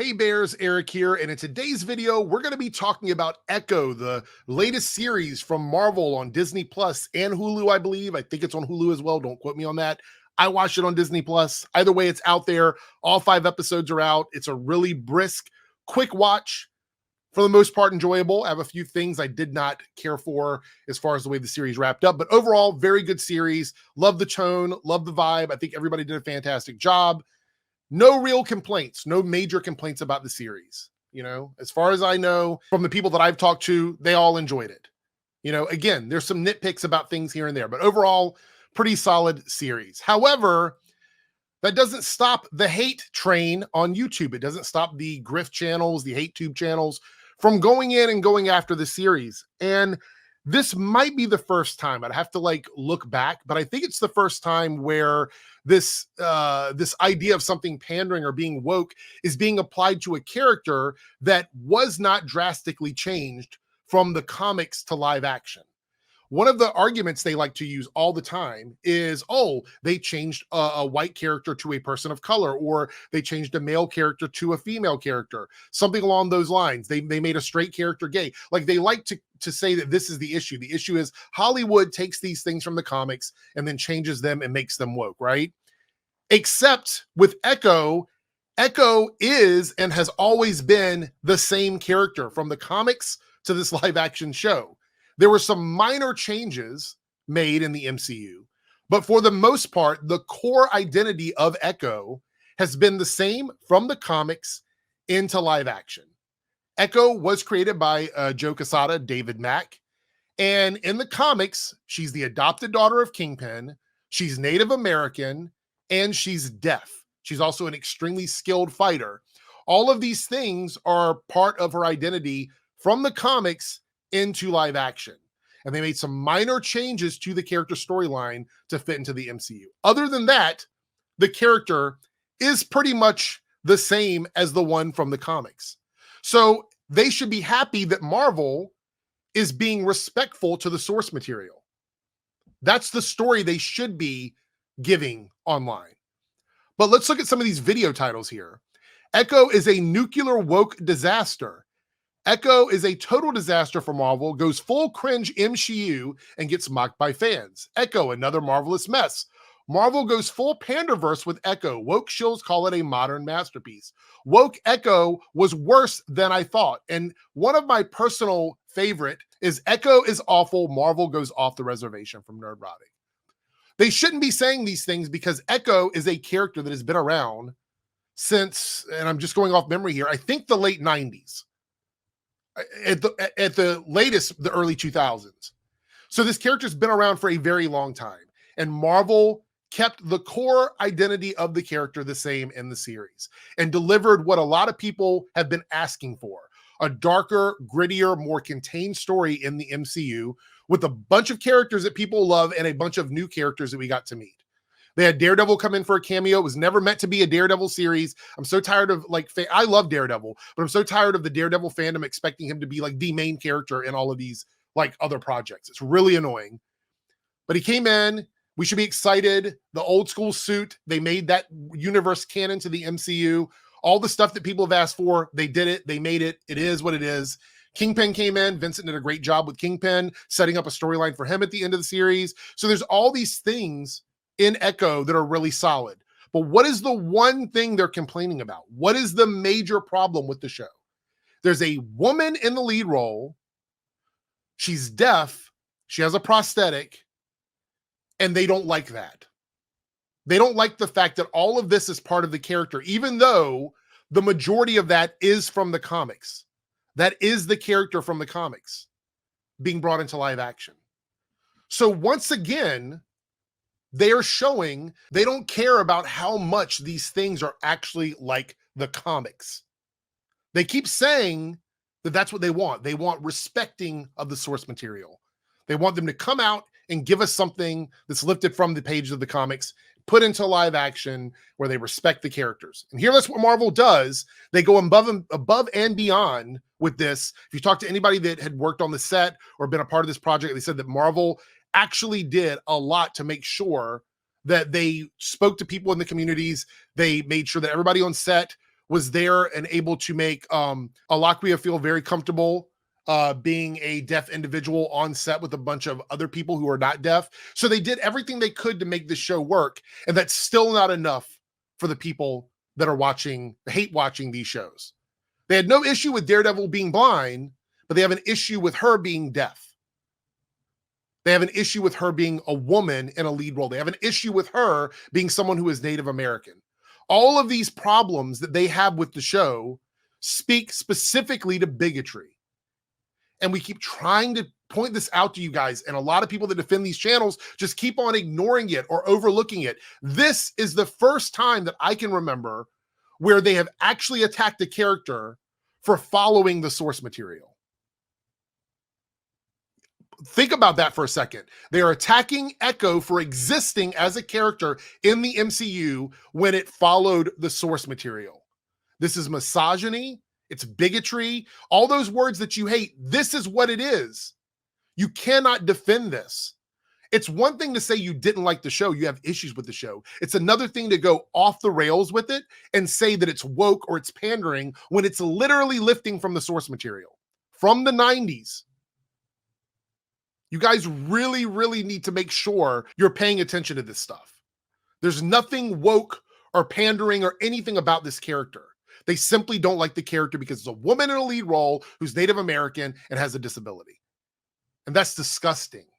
Hey Bears, Eric here, and in today's video, we're going to be talking about Echo, the latest series from Marvel on Disney Plus and Hulu, I believe. I think it's on Hulu as well. Don't quote me on that. I watched it on Disney Plus. Either way, it's out there. All 5 episodes are out. It's a really brisk, quick watch. For the most part, enjoyable. I have a few things I did not care for as far as the way the series wrapped up, but overall, very good series. Love the tone, love the vibe. I think everybody did a fantastic job. No real complaints, no major complaints about the series. You know, as far as I know, from the people that I've talked to, they all enjoyed it. You know, again, there's some nitpicks about things here and there, but overall, pretty solid series. However, that doesn't stop the hate train on YouTube. It doesn't stop the grift channels, the hate tube channels from going in and going after the series. And this might be the first time. I'd have to look back, but I think it's the first time where this idea of something pandering or being woke is being applied to a character that was not drastically changed from the comics to live action. One of the arguments they like to use all the time is, oh, they changed a white character to a person of color, or they changed a male character to a female character, something along those lines. They made a straight character gay. Like, they like to say that this is the issue. The issue is Hollywood takes these things from the comics and then changes them and makes them woke, right? Except with Echo, Echo is and has always been the same character from the comics to this live action show. There were some minor changes made in the MCU, but for the most part, the core identity of Echo has been the same from the comics into live action. Echo was created by Joe Quesada, David Mack, and in the comics, she's the adopted daughter of Kingpin, she's Native American, and she's deaf. She's also an extremely skilled fighter. All of these things are part of her identity from the comics into live action. And they made some minor changes to the character storyline to fit into the MCU. Other than that, the character is pretty much the same as the one from the comics. So they should be happy that Marvel is being respectful to the source material. That's the story they should be giving online. But let's look at some of these video titles here. Echo is a nuclear woke disaster. Echo is a total disaster for Marvel, goes full cringe MCU, and gets mocked by fans. Echo, another marvelous mess. Marvel goes full panderverse with Echo. Woke shills call it a modern masterpiece. Woke Echo was worse than I thought. And one of my personal favorite is Echo is awful, Marvel goes off the reservation from Nerdrotic. They shouldn't be saying these things because Echo is a character that has been around since, and I'm just going off memory here, I think the late 90s. At the latest, the early 2000s. So this character's been around for a very long time, and Marvel kept the core identity of the character the same in the series and delivered what a lot of people have been asking for: a darker, grittier, more contained story in the MCU with a bunch of characters that people love and a bunch of new characters that we got to meet. They had Daredevil come in for a cameo. It was never meant to be a Daredevil series. I'm so tired of I love Daredevil, but I'm so tired of the Daredevil fandom expecting him to be like the main character in all of these other projects. It's really annoying. But he came in. We should be excited. The old school suit, they made that universe canon to the MCU. All the stuff that people have asked for, they did it. They made it. It is what it is. Kingpin came in. Vincent did a great job with Kingpin, setting up a storyline for him at the end of the series. So there's all these things in Echo that are really solid. But what is the one thing they're complaining about? What is the major problem with the show? There's a woman in the lead role. She's deaf. She has a prosthetic. And they don't like that. They don't like the fact that all of this is part of the character, even though the majority of that is from the comics. That is the character from the comics being brought into live action. So once again, they are showing they don't care about how much these things are actually like the comics. They keep saying that that's what they want. They want respecting of the source material. They want them to come out and give us something that's lifted from the pages of the comics, put into live action where they respect the characters. And here, that's what Marvel does. They go above and beyond with this. If you talk to anybody that had worked on the set or been a part of this project, they said that Marvel actually did a lot to make sure that they spoke to people in the communities. They made sure that everybody on set was there and able to make Alakria feel very comfortable being a deaf individual on set with a bunch of other people who are not deaf. So they did everything they could to make this show work, and that's still not enough for the people that are hate watching these shows. They had no issue with Daredevil being blind, but they have an issue with her being deaf. They have an issue with her being a woman in a lead role. They have an issue with her being someone who is Native American. All of these problems that they have with the show speak specifically to bigotry. And we keep trying to point this out to you guys, and a lot of people that defend these channels just keep on ignoring it or overlooking it. This is the first time that I can remember where they have actually attacked a character for following the source material. Think about that for a second. They are attacking Echo for existing as a character in the MCU when it followed the source material. This is misogyny. It's bigotry. All those words that you hate, this is what it is. You cannot defend this. It's one thing to say you didn't like the show, you have issues with the show. It's another thing to go off the rails with it and say that it's woke or it's pandering when it's literally lifting from the source material from the 90s. You guys really, really need to make sure you're paying attention to this stuff. There's nothing woke or pandering or anything about this character. They simply don't like the character because it's a woman in a lead role who's Native American and has a disability. And that's disgusting.